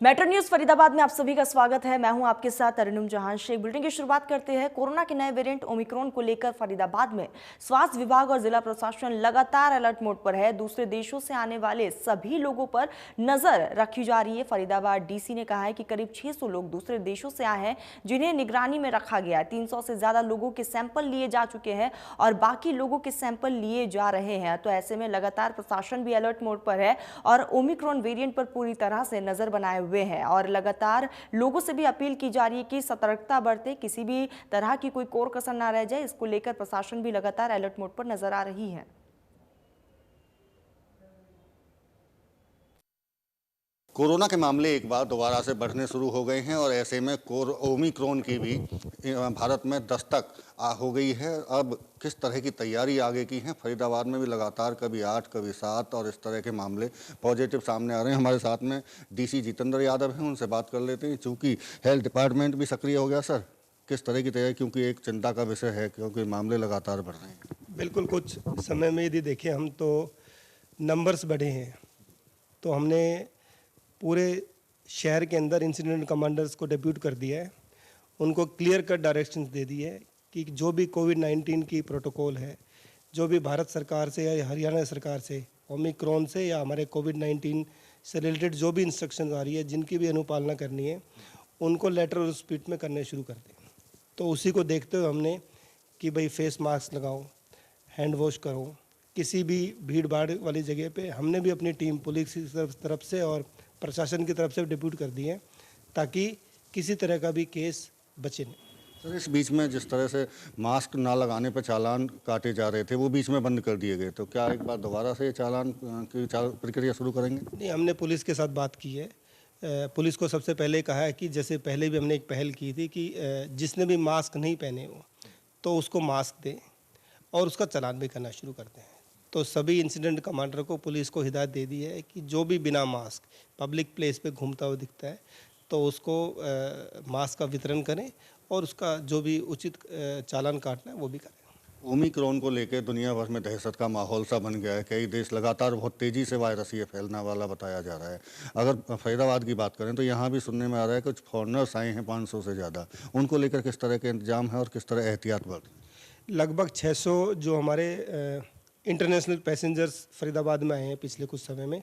Metro news Faridabad में आप सभी का स्वागत है। मैं हूं आपके साथ अरुणिम जहां शेख। बुलेटिन की शुरुआत करते हैं। कोरोना के नए वेरिएंट ओमिक्रॉन को लेकर फरीदाबाद में स्वास्थ्य विभाग और जिला प्रशासन लगातार अलर्ट मोड पर है। दूसरे देशों से आने वाले सभी लोगों पर नजर रखी जा रही है। फरीदाबाद डीसी ने कहा है कि करीब 600 लोग दूसरे देशों से आए हैं जिन्हें निगरानी में रखा गया है। 300 से ज्यादा लोगों के सैंपल लिए जा चुके हैं और बाकी लोगों के सैंपल लिए जा रहे हैं। तो ऐसे में लगातार प्रशासन भी अलर्ट मोड पर है और ओमिक्रॉन वेरिएंट पर पूरी तरह से नजर बनाए हुए हैं और लगातार लोगों से भी अपील की जा रही है कि सतर्कता बरते, किसी भी तरह की कोई कोर कसर ना रह जाए। इसको लेकर प्रशासन भी लगातार अलर्ट मोड पर नजर आ रही है। कोरोना के मामले एक बार दोबारा से बढ़ने शुरू हो गए हैं और ऐसे में ओमिक्रॉन की भी भारत में दस्तक हो गई है। अब किस तरह की तैयारी आगे की है, फरीदाबाद में भी लगातार कभी 8 कभी 7 और इस तरह के मामले पॉजिटिव सामने आ रहे हैं। हमारे साथ में डीसी जितेंद्र यादव हैं, उनसे बात कर लेते हैं। चूँकि हेल्थ डिपार्टमेंट भी सक्रिय हो गया, सर किस तरह की तैयारी, क्योंकि एक चिंता का विषय है क्योंकि मामले लगातार बढ़ रहे हैं। बिल्कुल, कुछ समय में यदि देखें हम तो नंबर्स बढ़े हैं, तो हमने पूरे शहर के अंदर इंसिडेंट कमांडर्स को डेप्यूट कर दिया है। उनको क्लियर कट डायरेक्शंस दे दिए है कि जो भी कोविड-19 की प्रोटोकॉल है, जो भी भारत सरकार से या हरियाणा सरकार से ओमिक्रॉन से या हमारे कोविड-19 से रिलेटेड जो भी इंस्ट्रक्शंस आ रही है, जिनकी भी अनुपालना करनी है, उनको लेटर और स्पीड में करने शुरू कर दें। तो उसी को देखते हुए हमने कि भाई फेस मास्क लगाओ, हैंड वॉश करो, किसी भी भीड़ भाड़ वाली जगह पे हमने भी अपनी टीम पुलिस की तरफ से और प्रशासन की तरफ से डिप्यूट कर दिए हैं ताकि किसी तरह का भी केस बचे नहीं। सर, इस बीच में जिस तरह से मास्क ना लगाने पर चालान काटे जा रहे थे वो बीच में बंद कर दिए गए, तो क्या एक बार दोबारा से चालान की प्रक्रिया शुरू करेंगे? नहीं, हमने पुलिस के साथ बात की है। पुलिस को सबसे पहले कहा है कि जैसे पहले भी हमने एक पहल की थी कि जिसने भी मास्क नहीं पहने हो तो उसको मास्क दें और उसका चालान भी करना शुरू करते हैं। तो सभी इंसिडेंट कमांडर को पुलिस को हिदायत दे दी है कि जो भी बिना मास्क पब्लिक प्लेस पे घूमता हुआ दिखता है तो उसको मास्क का वितरण करें और उसका जो भी उचित चालान काटना है वो भी करें। ओमिक्रॉन को लेकर दुनिया भर में दहशत का माहौल सा बन गया है। कई देश लगातार बहुत तेज़ी से वायरस ये फैलने वाला बताया जा रहा है। अगर फरीदाबाद की बात करें तो यहाँ भी सुनने में आ रहा है कुछ फॉरनर्स आए हैं 500 से ज़्यादा, उनको लेकर किस तरह के इंतजाम है और किस तरह एहतियात बरतें? लगभग 600 जो हमारे इंटरनेशनल पैसेंजर्स फरीदाबाद में आए हैं पिछले कुछ समय में,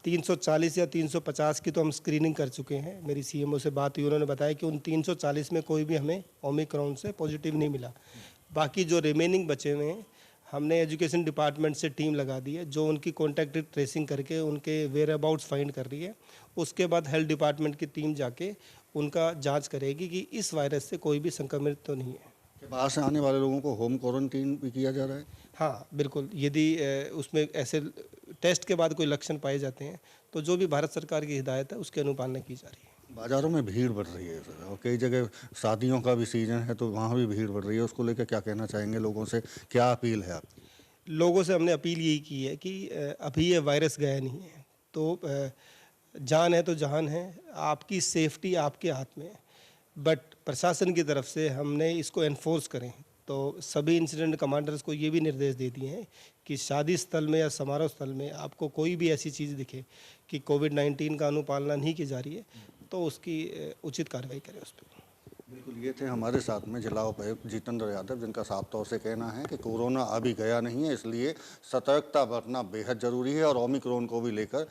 340 या 350 की तो हम स्क्रीनिंग कर चुके हैं। मेरी सीएमओ से बात हुई, उन्होंने बताया कि उन 340 में कोई भी हमें ओमिक्रॉन से पॉजिटिव नहीं मिला। बाकी जो रिमेनिंग बचे हुए हैं, हमने एजुकेशन डिपार्टमेंट से टीम लगा दी है जो उनकी कॉन्टैक्ट ट्रेसिंग करके उनके वेयर अबाउट्स फाइंड कर रही है। उसके बाद हेल्थ डिपार्टमेंट की टीम जाके उनका जाँच करेगी कि इस वायरस से कोई भी संक्रमित तो नहीं है। बाहर से आने वाले लोगों को होम क्वारंटीन भी किया जा रहा है? हाँ बिल्कुल, यदि उसमें ऐसे टेस्ट के बाद कोई लक्षण पाए जाते हैं तो जो भी भारत सरकार की हिदायत है उसकी अनुपालना की जा रही है। बाज़ारों में भीड़ बढ़ रही है सर, और कई जगह शादियों का भी सीजन है तो वहाँ भी भीड़ बढ़ रही है, उसको लेकर क्या कहना चाहेंगे? लोगों से क्या अपील है आपकी? लोगों से हमने अपील यही की है कि अभी ये वायरस गया नहीं है, तो जान है तो जहान है, आपकी सेफ्टी आपके हाथ में है। बट प्रशासन की तरफ से हमने इसको एनफोर्स करें तो सभी इंसिडेंट कमांडर्स को ये भी निर्देश दे दिए हैं कि शादी स्थल में या समारोह स्थल में आपको कोई भी ऐसी चीज़ दिखे कि कोविड-19 का अनुपालना नहीं की जा रही है तो उसकी उचित कार्रवाई करें उस पर। बिल्कुल, ये थे हमारे साथ में जिला उपायुक्त जितेंद्र यादव, जिनका साफ तौर से कहना है कि कोरोना अभी गया नहीं है, इसलिए सतर्कता बरतना बेहद ज़रूरी है और ओमिक्रॉन को भी लेकर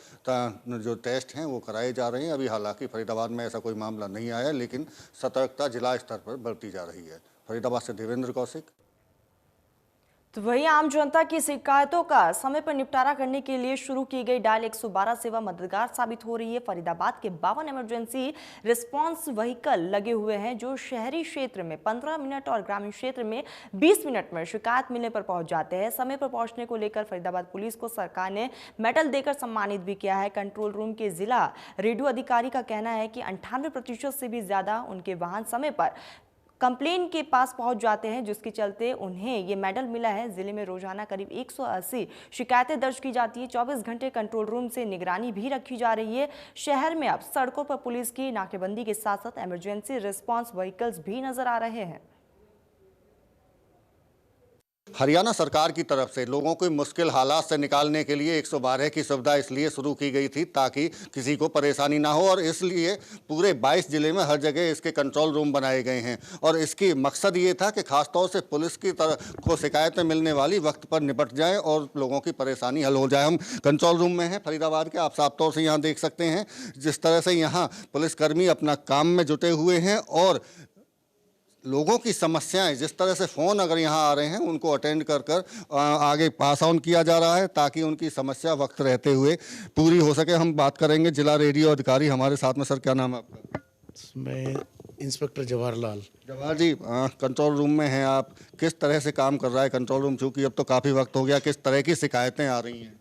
जो टेस्ट हैं वो कराए जा रहे हैं। अभी हालांकि फरीदाबाद में ऐसा कोई मामला नहीं आया, लेकिन सतर्कता जिला स्तर पर बढ़ती जा रही है। फरीदाबाद से देवेंद्र कौशिक। तो वहीं आम जनता की शिकायतों का समय पर निपटारा करने के लिए शुरू की गई डायल 112 सेवा मददगार साबित हो रही है। फरीदाबाद के 52 इमरजेंसी रिस्पांस व्हीकल लगे हुए हैं जो शहरी क्षेत्र में 15 मिनट और ग्रामीण क्षेत्र में 20 मिनट में शिकायत मिलने पर पहुंच जाते हैं। समय पर पहुंचने को लेकर फरीदाबाद पुलिस को सरकार ने मेडल देकर सम्मानित भी किया है। कंट्रोल रूम के जिला रेडियो अधिकारी का कहना है कि 98% से भी ज्यादा उनके वाहन समय पर कंप्लेन के पास पहुंच जाते हैं, जिसके चलते उन्हें ये मेडल मिला है। जिले में रोजाना करीब 180 शिकायतें दर्ज की जाती है। 24 घंटे कंट्रोल रूम से निगरानी भी रखी जा रही है। शहर में अब सड़कों पर पुलिस की नाकेबंदी के साथ साथ इमरजेंसी रिस्पांस व्हीकल्स भी नजर आ रहे हैं। हरियाणा सरकार की तरफ से लोगों को मुश्किल हालात से निकालने के लिए 112 की सुविधा इसलिए शुरू की गई थी ताकि किसी को परेशानी ना हो, और इसलिए पूरे 22 जिले में हर जगह इसके कंट्रोल रूम बनाए गए हैं। और इसकी मकसद ये था कि खासतौर से पुलिस की तरफ को शिकायतें मिलने वाली वक्त पर निपट जाए और लोगों की परेशानी हल हो जाए। हम कंट्रोल रूम में हैं फरीदाबाद के, आप साफ तौर से यहाँ देख सकते हैं जिस तरह से यहाँ पुलिसकर्मी अपना काम में जुटे हुए हैं और लोगों की समस्याएं जिस तरह से फ़ोन अगर यहाँ आ रहे हैं उनको अटेंड कर आगे पास ऑन किया जा रहा है ताकि उनकी समस्या वक्त रहते हुए पूरी हो सके। हम बात करेंगे जिला रेडियो अधिकारी हमारे साथ में। सर, क्या नाम है आपका? मैं इंस्पेक्टर जवाहरलाल। जवाहर जी, कंट्रोल रूम में हैं आप, किस तरह से काम कर रहा है कंट्रोल रूम, चूँकि अब तो काफ़ी वक्त हो गया, किस तरह की शिकायतें आ रही हैं?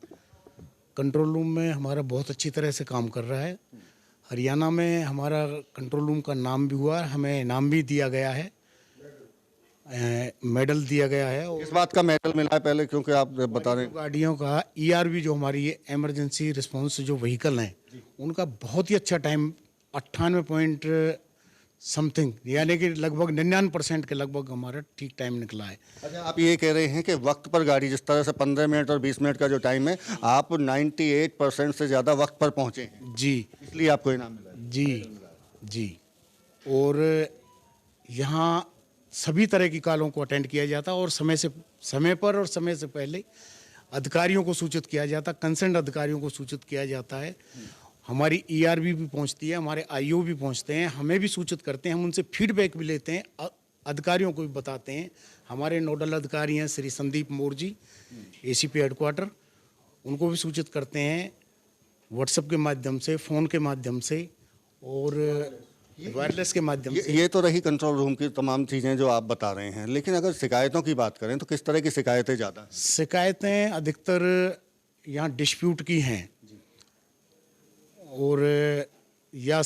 कंट्रोल रूम में हमारा बहुत अच्छी तरह से काम कर रहा है। हरियाणा में हमारा कंट्रोल रूम का नाम भी हुआ, हमें इनाम भी दिया गया है, मेडल दिया गया है। किस बात का मेडल मिला है पहले, क्योंकि आप बता रहे हैं गाड़ियों का ERV जो हमारी एमरजेंसी रिस्पांस जो व्हीकल हैं उनका बहुत ही अच्छा टाइम 98 पॉइंट समथिंग, यानी कि लगभग 99% के लगभग हमारा ठीक टाइम निकला है। अच्छा, आप ये कह रहे हैं कि वक्त पर गाड़ी, जिस तरह से 15 मिनट और 20 मिनट का जो टाइम है, आप 98% से ज़्यादा वक्त पर पहुँचे हैं जी, इसलिए आपको इनाम मिला है। जी जी। और यहाँ सभी तरह की कॉलों को अटेंड किया जाता है और समय पर और समय से पहले अधिकारियों को सूचित किया जाता, कंसर्न अधिकारियों को सूचित किया जाता है। हमारी ERV भी पहुंचती है, हमारे IO भी पहुंचते हैं, हमें भी सूचित करते हैं, हम उनसे फीडबैक भी लेते हैं, अधिकारियों को भी बताते हैं। हमारे नोडल अधिकारी हैं श्री संदीप मोर जी, ACP हेडक्वार्टर, उनको भी सूचित करते हैं व्हाट्सएप के माध्यम से, फ़ोन के माध्यम से और वायरलेस के माध्यम से। ये तो रही कंट्रोल रूम की तमाम चीज़ें जो आप बता रहे हैं, लेकिन अगर शिकायतों की बात करें तो किस तरह की शिकायतें ज़्यादा हैं? शिकायतें अधिकतर यहाँ डिस्प्यूट की हैं और या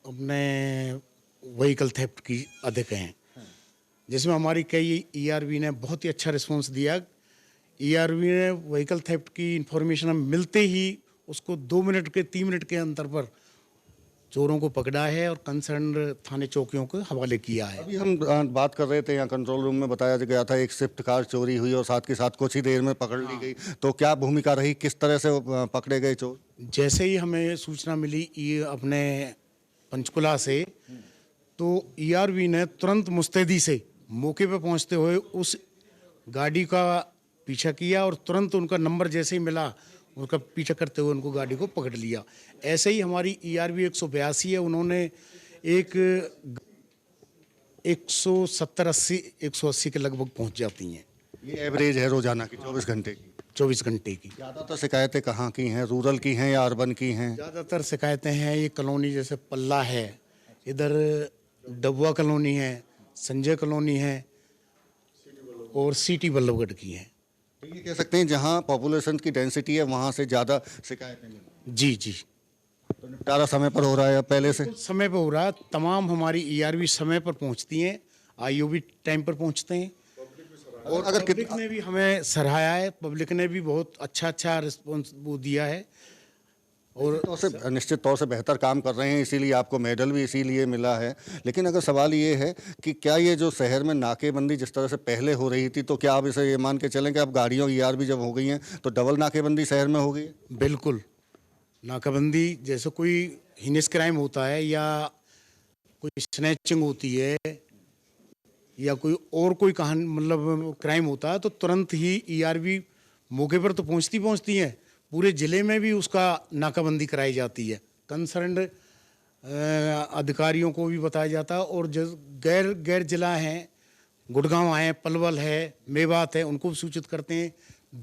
अपने व्हीकल थेफ्ट की अधिक हैं, जिसमें हमारी कई ERV ने बहुत ही अच्छा रिस्पांस दिया। ERV ने व्हीकल थेफ्ट की इंफॉर्मेशन हम मिलते ही उसको 2 मिनट के 3 मिनट के अंतर पर चोरों को पकड़ा है और कंसर्न थाने चौकियों को हवाले किया है। अभी हम बात कर रहे थे, यहाँ कंट्रोल रूम में बताया गया था एक स्विफ्ट कार चोरी हुई और साथ के साथ कुछ ही देर में पकड़ ली गई, तो क्या भूमिका रही, किस तरह से पकड़े गए चोर? जैसे ही हमें सूचना मिली ये अपने पंचकुला से, तो ERV ने तुरंत मुस्तैदी से मौके पर पहुंचते हुए उस गाड़ी का पीछा किया और तुरंत उनका नंबर जैसे ही मिला उनका पीछा करते हुए उनको गाड़ी को पकड़ लिया। ऐसे ही हमारी ERV 182 है, उन्होंने एक 170-180 के लगभग पहुंच जाती हैं। ये एवरेज है रोजाना की 24 घंटे की? 24 घंटे की। ज़्यादातर शिकायतें कहाँ की हैं, रूरल की हैं या अर्बन की हैं? ज़्यादातर शिकायतें हैं ये कॉलोनी जैसे पल्ला है, इधर डबुआ कॉलोनी है, संजय कॉलोनी है और सिटी बल्लभगढ़ की है। ये कह सकते हैं जहाँ पॉपुलेशन की डेंसिटी है वहाँ से ज़्यादा शिकायतें मिली। जी जी। तो निपटारा समय पर हो रहा है पहले से? समय पर हो रहा है, तमाम हमारी ERV समय पर पहुंचती हैं, IO भी टाइम पर पहुंचते हैं और अगर पब्लिक ने भी हमें सराहाया है, पब्लिक ने भी बहुत अच्छा रिस्पॉन्स वो दिया है और निश्चित तौर से बेहतर काम कर रहे हैं, इसीलिए आपको मेडल भी इसीलिए मिला है। लेकिन अगर सवाल ये है कि क्या ये जो शहर में नाकेबंदी जिस तरह से पहले हो रही थी, तो क्या आप इसे ये मान के चलें कि अब गाड़ियों की ERV जब हो गई हैं तो डबल नाकेबंदी शहर में हो गई है? बिल्कुल, नाकाबंदी जैसे कोई हिनियस क्राइम होता है या कोई स्नैचिंग होती है या कोई कहानी मतलब क्राइम होता है तो तुरंत ही ERV मौके पर तो पहुंचती हैं, पूरे ज़िले में भी उसका नाकाबंदी कराई जाती है। कंसर्न्ड अधिकारियों को भी बताया जाता है और जो गैर जिला हैं, गुड़गांव है, पलवल है, मेवात है, उनको भी सूचित करते हैं।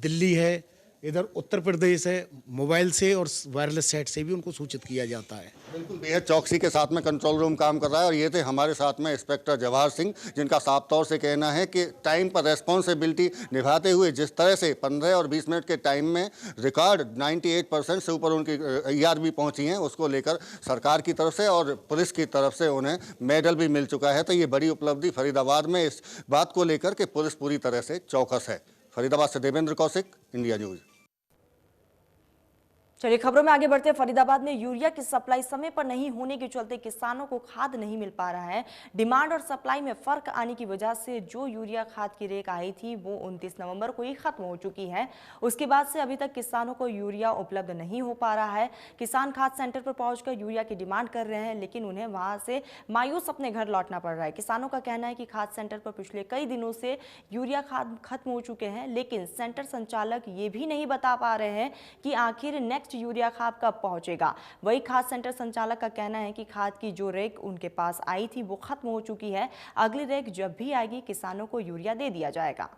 दिल्ली है, इधर उत्तर प्रदेश है, मोबाइल से और वायरलेस सेट से भी उनको सूचित किया जाता है। बिल्कुल बेहद चौकसी के साथ में कंट्रोल रूम काम कर रहा है। और ये थे हमारे साथ में इंस्पेक्टर जवाहर सिंह, जिनका साफ तौर से कहना है कि टाइम पर रेस्पॉन्सिबिलिटी निभाते हुए जिस तरह से 15 और 20 मिनट के टाइम में रिकॉर्ड 98% से ऊपर उनकी ERV पहुंची हैं, उसको लेकर सरकार की तरफ से और पुलिस की तरफ से उन्हें मेडल भी मिल चुका है। तो ये बड़ी उपलब्धि फरीदाबाद में इस बात को लेकर के पुलिस पूरी तरह से चौकस है। फरीदाबाद से देवेंद्र कौशिक, इंडिया न्यूज़। चलिए खबरों में आगे बढ़ते हैं। फरीदाबाद में यूरिया की सप्लाई समय पर नहीं होने के चलते किसानों को खाद नहीं मिल पा रहा है। डिमांड और सप्लाई में फर्क आने की वजह से जो यूरिया खाद की रेक आई थी वो 29 नवंबर को ही खत्म हो चुकी है। उसके बाद से अभी तक किसानों को यूरिया उपलब्ध नहीं हो पा रहा है। किसान खाद सेंटर पर पहुंचकर यूरिया की डिमांड कर रहे हैं, लेकिन उन्हें वहां से मायूस अपने घर लौटना पड़ रहा है। किसानों का कहना है कि खाद सेंटर पर पिछले कई दिनों से यूरिया खाद खत्म हो चुके हैं, लेकिन सेंटर संचालक ये भी नहीं बता पा रहे हैं कि आखिर नेक्स्ट यूरिया खाद कब पहुंचेगा। वही खाद सेंटर संचालक का कहना है कि खाद की जो रेक उनके पास आई थी वो खत्म हो चुकी है। अगली रेक जब भी आएगी किसानों को यूरिया दे दिया जाएगा।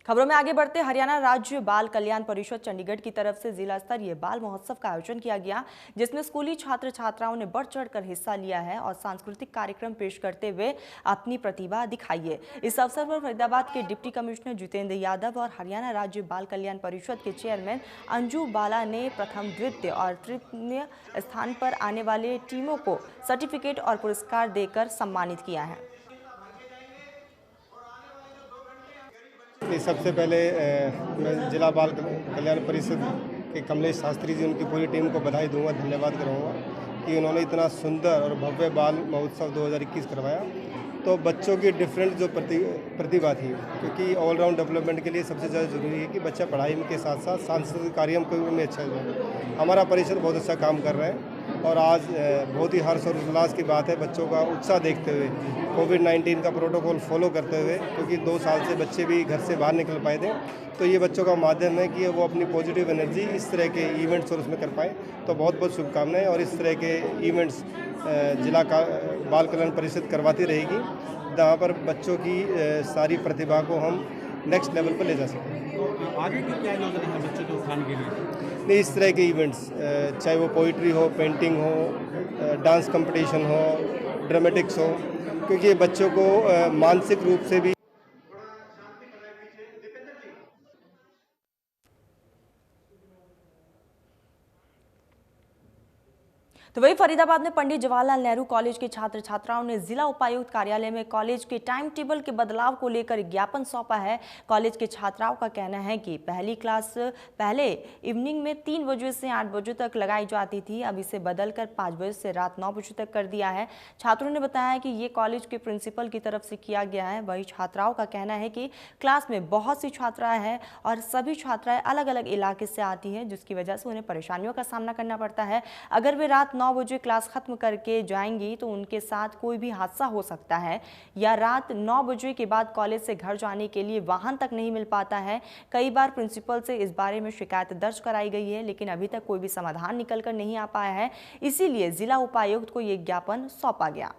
खबरों में आगे बढ़ते हरियाणा राज्य बाल कल्याण परिषद चंडीगढ़ की तरफ से जिला स्तरीय बाल महोत्सव का आयोजन किया गया, जिसमें स्कूली छात्र छात्राओं ने बढ़ चढ़कर हिस्सा लिया है और सांस्कृतिक कार्यक्रम पेश करते हुए अपनी प्रतिभा दिखाई है। इस अवसर पर फरीदाबाद के डिप्टी कमिश्नर जितेंद्र यादव और हरियाणा राज्य बाल कल्याण परिषद के चेयरमैन अंजू बाला ने प्रथम, द्वितीय और तृतीय स्थान पर आने वाले टीमों को सर्टिफिकेट और पुरस्कार देकर सम्मानित किया है। सबसे पहले मैं जिला बाल कल्याण परिषद के कमलेश शास्त्री जी, उनकी पूरी टीम को बधाई दूंगा, धन्यवाद करूंगा कि उन्होंने इतना सुंदर और भव्य बाल महोत्सव 2021 करवाया। तो बच्चों की डिफरेंट जो प्रतिभा थी, क्योंकि ऑलराउंड डेवलपमेंट के लिए सबसे ज़्यादा ज़रूरी है कि बच्चा पढ़ाई के साथ साथ सांस्कृतिक कार्यक्रम में अच्छा है। हमारा परिषद बहुत अच्छा काम कर रहा है और आज बहुत ही हर्ष और उल्लास की बात है बच्चों का उत्साह देखते हुए, कोविड-19 का प्रोटोकॉल फॉलो करते हुए, क्योंकि 2 साल से बच्चे भी घर से बाहर निकल पाए थे। तो ये बच्चों का माध्यम है कि वो अपनी पॉजिटिव एनर्जी इस तरह के इवेंट्स और उसमें कर पाएँ। तो बहुत बहुत शुभकामनाएं, और इस तरह के इवेंट्स जिला का बाल कल्याण परिषद करवाती रहेगी, जहाँ पर बच्चों की सारी प्रतिभा को हम नेक्स्ट लेवल पर ले जा सकें। तो आगे की क्या योजना है बच्चों के उत्थान के लिए? नहीं, इस तरह के इवेंट्स, चाहे वो पोइट्री हो, पेंटिंग हो, डांस कंपटीशन हो, ड्रामेटिक्स हो, क्योंकि ये बच्चों को मानसिक रूप से भी तो वही फरीदाबाद में पंडित जवाहरलाल नेहरू कॉलेज के छात्र छात्राओं ने जिला उपायुक्त कार्यालय में कॉलेज के टाइम टेबल के बदलाव को लेकर ज्ञापन सौंपा है। कॉलेज के छात्राओं का कहना है कि पहली क्लास पहले इवनिंग में 3 बजे से 8 बजे तक लगाई जाती थी, अब इसे बदलकर 5 बजे से रात 9 बजे तक कर दिया है। छात्रों ने बताया कि ये कॉलेज के प्रिंसिपल की तरफ से किया गया है। वही छात्राओं का कहना है कि क्लास में बहुत सी छात्राएं हैं और सभी छात्राएं अलग अलग इलाके से आती हैं, जिसकी वजह से उन्हें परेशानियों का सामना करना पड़ता है। अगर वे रात 9 बजे क्लास खत्म करके जाएंगी तो उनके साथ कोई भी हादसा हो सकता है, या रात 9 बजे के बाद कॉलेज से घर जाने के लिए वाहन तक नहीं मिल पाता है। कई बार प्रिंसिपल से इस बारे में शिकायत दर्ज कराई गई है, लेकिन अभी तक कोई भी समाधान निकल कर नहीं आ पाया है। इसीलिए जिला उपायुक्त को यह ज्ञापन सौंपा गया।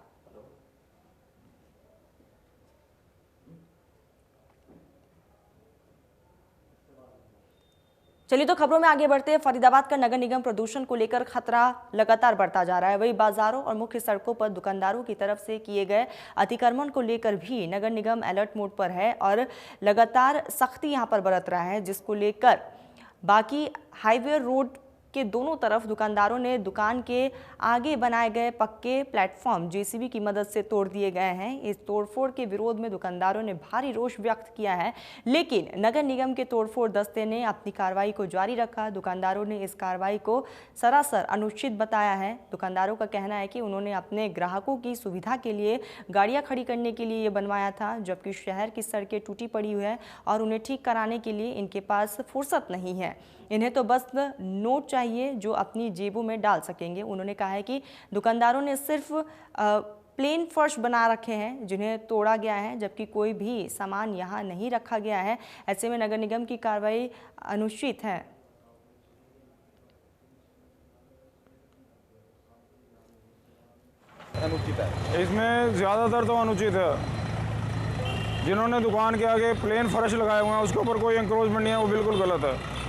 चलिए तो खबरों में आगे बढ़ते हैं। फरीदाबाद का नगर निगम प्रदूषण को लेकर खतरा लगातार बढ़ता जा रहा है। वही बाजारों और मुख्य सड़कों पर दुकानदारों की तरफ से किए गए अतिक्रमण को लेकर भी नगर निगम अलर्ट मोड पर है और लगातार सख्ती यहां पर बरत रहा है, जिसको लेकर बाकी हाईवे रोड के दोनों तरफ दुकानदारों ने दुकान के आगे बनाए गए पक्के प्लेटफॉर्म जेसीबी की मदद से तोड़ दिए गए हैं। इस तोड़फोड़ के विरोध में दुकानदारों ने भारी रोष व्यक्त किया है, लेकिन नगर निगम के तोड़फोड़ दस्ते ने अपनी कार्रवाई को जारी रखा। दुकानदारों ने इस कार्रवाई को सरासर अनुचित बताया है। दुकानदारों का कहना है कि उन्होंने अपने ग्राहकों की सुविधा के लिए गाड़ियां खड़ी करने के लिए ये बनवाया था, जबकि शहर की सड़कें टूटी पड़ी हुई है और उन्हें ठीक कराने के लिए इनके पास फुर्सत नहीं है। इन्हें तो बस नोट चाहिए जो अपनी जेबों में डाल सकेंगे। उन्होंने कहा है कि दुकानदारों ने सिर्फ प्लेन फर्श बना रखे हैं जिन्हें तोड़ा गया है, जबकि कोई भी सामान यहाँ नहीं रखा गया है। ऐसे में नगर निगम की कार्रवाई अनुचित है। अनुचित है, इसमें ज़्यादातर तो अनुचित है। जिन्होंने दुकान के आगे प्लेन फर्श लगाए हुए हैं उसके ऊपर कोई इंक्रोचमेंट नहीं है, वो बिल्कुल गलत है।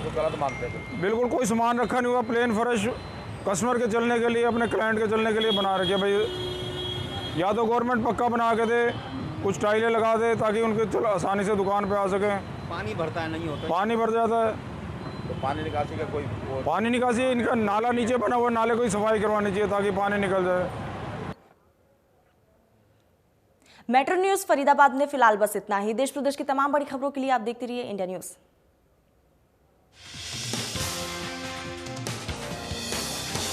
तो गलत मानते हैं, बिल्कुल कोई सामान रखा नहीं हुआ। प्लेन फर्श कस्टमर के चलने के लिए, अपने क्लाइंट के चलने के लिए बना रखे भाई। या तो गवर्नमेंट पक्का बना के दे, कुछ टाइलें लगा दे ताकि उनके आसानी से दुकान पे आ सकें। पानी भरता है, नहीं होता, पानी भर जाता है। तो पानी निकासी का कोई पानी निकासी, इनका नाला नीचे बना हुआ, नाले को ही सफाई करवानी चाहिए ताकि पानी निकल जाए। मेट्रो न्यूज फरीदाबाद में फिलहाल बस इतना ही। देश प्रदेश की तमाम बड़ी खबरों के लिए आप देखते रहिए इंडिया न्यूज।